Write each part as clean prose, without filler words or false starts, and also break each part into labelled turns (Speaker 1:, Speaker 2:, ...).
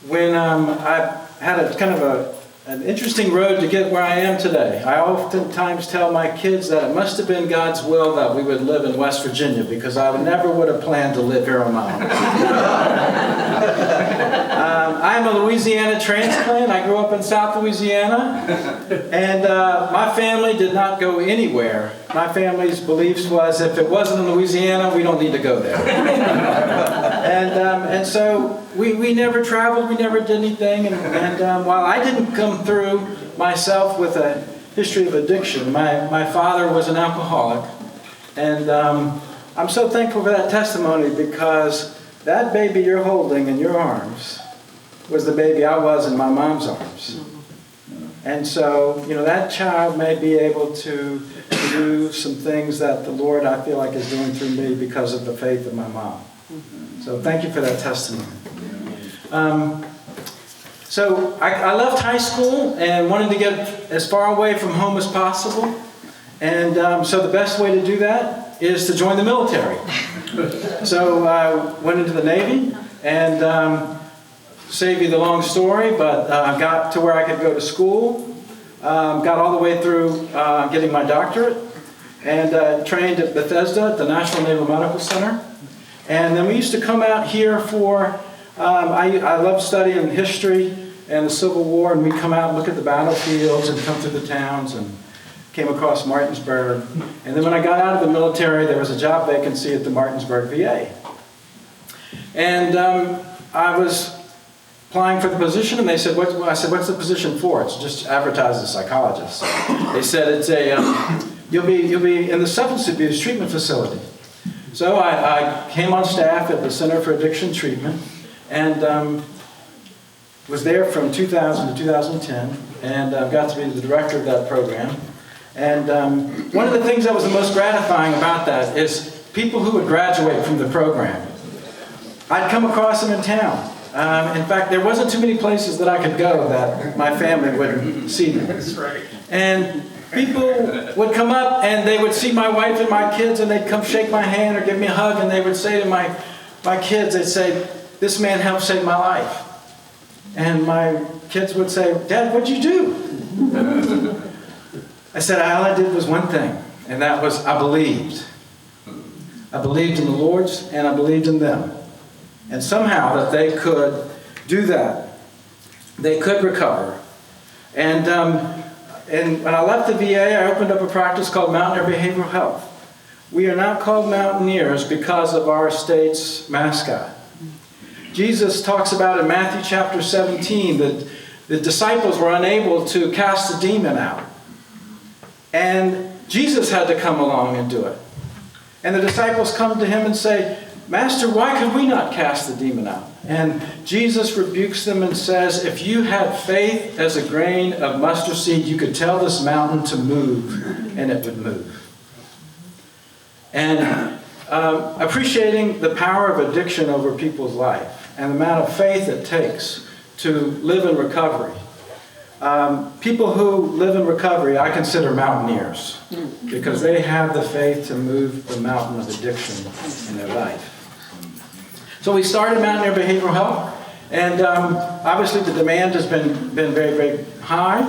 Speaker 1: When I had a kind of an interesting road to get where I am today. I oftentimes tell my kids that it must have been God's will that we would live in West Virginia, because I never would have planned to live here on my own. I'm a Louisiana transplant. I grew up in South Louisiana, and my family did not go anywhere. My family's beliefs was, if it wasn't in Louisiana, we don't need to go there. And so we never traveled, we never did anything, and while I didn't come through myself with a history of addiction, my father was an alcoholic, and I'm so thankful for that testimony, because that baby you're holding in your arms was the baby I was in my mom's arms. And so, that child may be able to do some things that the Lord, I feel like, is doing through me because of the faith of my mom. So thank you for that testimony. So I left high school and wanted to get as far away from home as possible. And so the best way to do that is to join the military. So I went into the Navy, and save you the long story, but I got to where I could go to school, got all the way through getting my doctorate, and trained at Bethesda at the National Naval Medical Center. And then we used to come out here for, I love studying history and the Civil War, and we'd come out and look at the battlefields and come through the towns, and came across Martinsburg. And then when I got out of the military, there was a job vacancy at the Martinsburg VA. And I was applying for the position, and they said, I said, what's the position for? It's just advertised as psychologist. So they said, it's you'll be in the substance abuse treatment facility. So I came on staff at the Center for Addiction Treatment, and was there from 2000 to 2010, and got to be the director of that program. And one of the things that was the most gratifying about that is people who would graduate from the program. I'd come across them in town. In fact, there wasn't too many places that I could go that my family would see them.
Speaker 2: That's right.
Speaker 1: And people would come up, and they would see my wife and my kids, and they'd come shake my hand or give me a hug, and they would say to my kids, they'd say, "This man helped save my life." And my kids would say, "Dad, what'd you do?" I said, all I did was one thing, and that was I believed. I believed in the Lord's, and I believed in them. And somehow that they could do that. They could recover. And when I left the VA, I opened up a practice called Mountaineer Behavioral Health. We are not called Mountaineers because of our state's mascot. Jesus talks about in Matthew chapter 17 that the disciples were unable to cast the demon out. And Jesus had to come along and do it. And the disciples come to him and say, "Master, why could we not cast the demon out?" And Jesus rebukes them and says, if you had faith as a grain of mustard seed, you could tell this mountain to move, and it would move. And appreciating the power of addiction over people's life and the amount of faith it takes to live in recovery. People who live in recovery, I consider mountaineers, because they have the faith to move the mountain of addiction in their life. So we started Mountaineer Behavioral Health, and obviously the demand has been very, very high,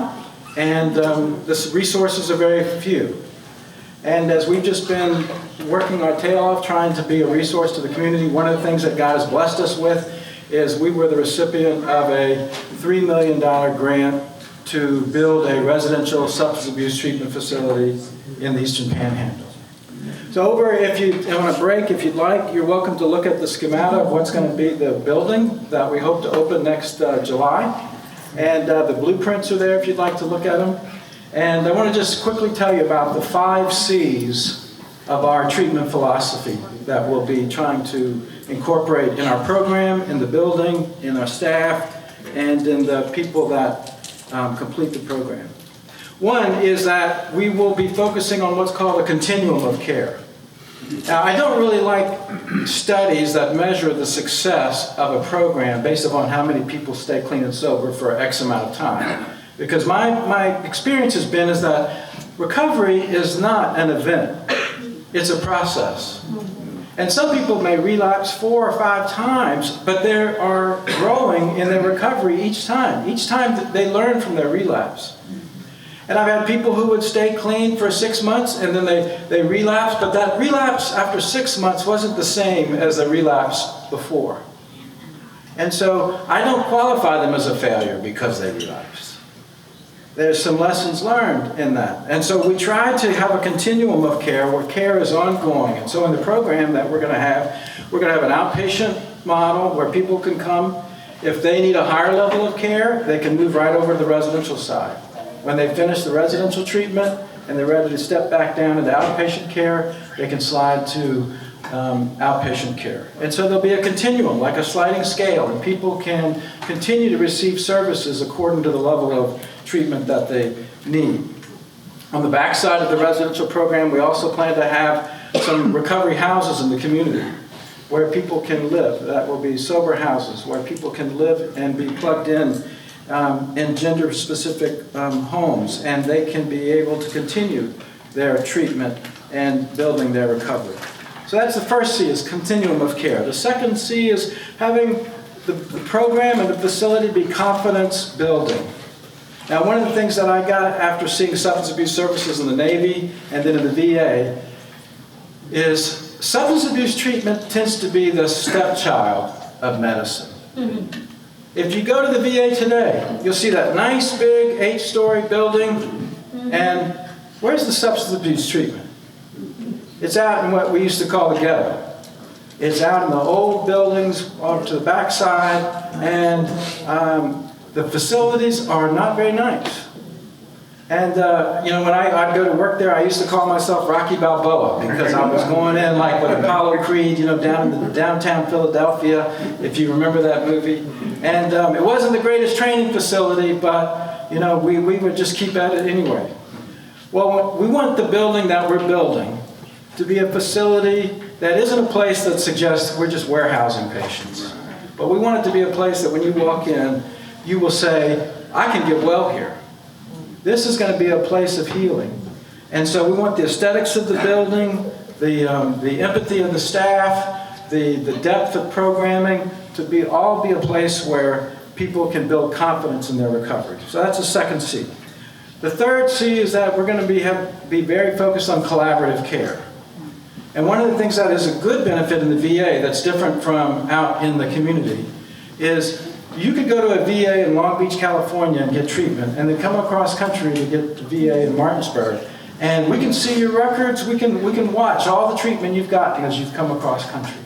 Speaker 1: and the resources are very few. And as we've just been working our tail off trying to be a resource to the community, one of the things that God has blessed us with is we were the recipient of a $3 million grant to build a residential substance abuse treatment facility in the Eastern Panhandle. So if you want a break, if you'd like, you're welcome to look at the schematic of what's going to be the building that we hope to open next July. And the blueprints are there if you'd like to look at them. And I want to just quickly tell you about the 5 C's of our treatment philosophy that we'll be trying to incorporate in our program, in the building, in our staff, and in the people that complete the program. One is that we will be focusing on what's called a continuum of care. Now, I don't really like studies that measure the success of a program based upon how many people stay clean and sober for X amount of time. Because my experience has been is that recovery is not an event. It's a process. And some people may relapse 4 or 5 times, but they are growing in their recovery each time. Each time that they learn from their relapse. And I've had people who would stay clean for 6 months and then they relapse, but that relapse after 6 months wasn't the same as the relapse before. And so I don't qualify them as a failure because they relapsed. There's some lessons learned in that. And so we try to have a continuum of care where care is ongoing. And so in the program that we're going to have an outpatient model where people can come. If they need a higher level of care, they can move right over to the residential side. When they finish the residential treatment and they're ready to step back down into outpatient care, they can slide to outpatient care. And so there'll be a continuum, like a sliding scale, and people can continue to receive services according to the level of treatment that they need. On the backside of the residential program, we also plan to have some recovery houses in the community where people can live. That will be sober houses where people can live and be plugged in gender-specific homes, and they can be able to continue their treatment and building their recovery. So that's the first C, is continuum of care. The second C is having the program and the facility be confidence building. Now, one of the things that I got after seeing substance abuse services in the Navy and then in the VA is substance abuse treatment tends to be the stepchild of medicine. Mm-hmm. If you go to the VA today, you'll see that nice big 8-story building, and where's the substance abuse treatment? It's out in what we used to call the ghetto. It's out in the old buildings off to the backside, and the facilities are not very nice. And when I'd go to work there, I used to call myself Rocky Balboa because I was going in like with Apollo Creed, down in downtown Philadelphia, if you remember that movie. And it wasn't the greatest training facility, but we would just keep at it anyway. Well, we want the building that we're building to be a facility that isn't a place that suggests we're just warehousing patients. But we want it to be a place that when you walk in, you will say, I can get well here. This is going to be a place of healing. And so we want the aesthetics of the building, the empathy of the staff, the depth of programming to all be a place where people can build confidence in their recovery. So that's the second C. The third C is that we're going to be very focused on collaborative care. And one of the things that is a good benefit in the VA that's different from out in the community is you could go to a VA in Long Beach, California and get treatment, and then come across country to get the VA in Martinsburg. And we can see your records, we can watch all the treatment you've gotten as you've come across country.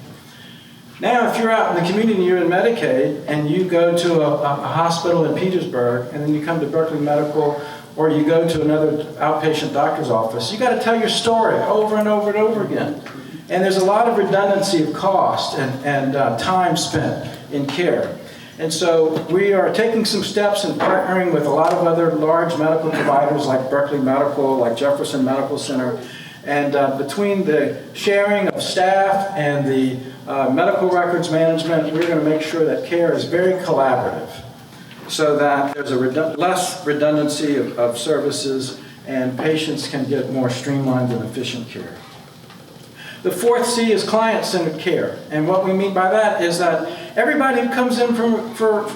Speaker 1: Now, if you're out in the community and you're in Medicaid, and you go to a hospital in Petersburg, and then you come to Berkeley Medical, or you go to another outpatient doctor's office, you got to tell your story over and over and over again. And there's a lot of redundancy of cost and time spent in care. And so we are taking some steps and partnering with a lot of other large medical providers like Berkeley Medical, like Jefferson Medical Center. And between the sharing of staff and the medical records management, we're going to make sure that care is very collaborative so that there's less redundancy of services and patients can get more streamlined and efficient care. The fourth C is client-centered care. And what we mean by that is that everybody who comes in for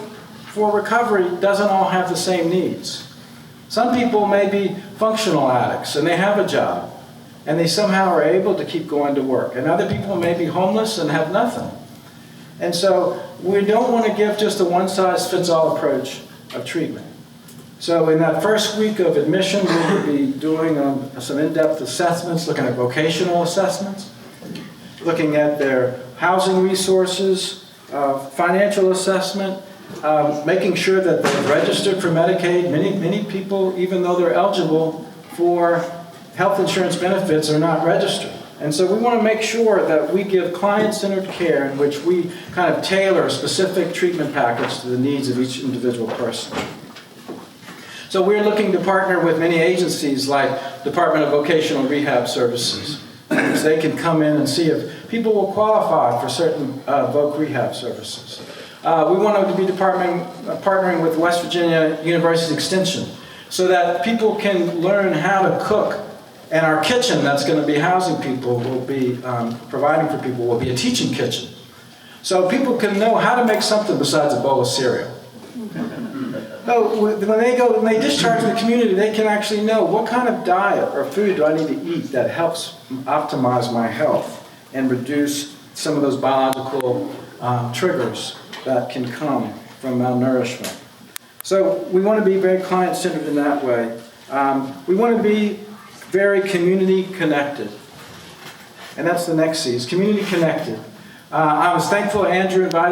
Speaker 1: recovery doesn't all have the same needs. Some people may be functional addicts and they have a job and they somehow are able to keep going to work. And other people may be homeless and have nothing. And so we don't want to give just a one-size-fits-all approach of treatment. So in that first week of admission, we will be doing some in-depth assessments, looking at vocational assessments, looking at their housing resources, financial assessment, making sure that they're registered for Medicaid. Many people, even though they're eligible for health insurance benefits, are not registered. And so we want to make sure that we give client-centered care in which we kind of tailor a specific treatment package to the needs of each individual person. So we're looking to partner with many agencies like Department of Vocational Rehab Services. So they can come in and see if people will qualify for certain voc rehab services. We want to be partnering with West Virginia University Extension so that people can learn how to cook And our kitchen that's going to be housing people will be, providing for people, will be a teaching kitchen. So people can know how to make something besides a bowl of cereal. So when they discharge in the community, they can actually know what kind of diet or food do I need to eat that helps optimize my health and reduce some of those biological triggers that can come from malnourishment. So we want to be very client-centered in that way. We want to be very community connected. And that's the next C, is community connected. I was thankful Andrew invited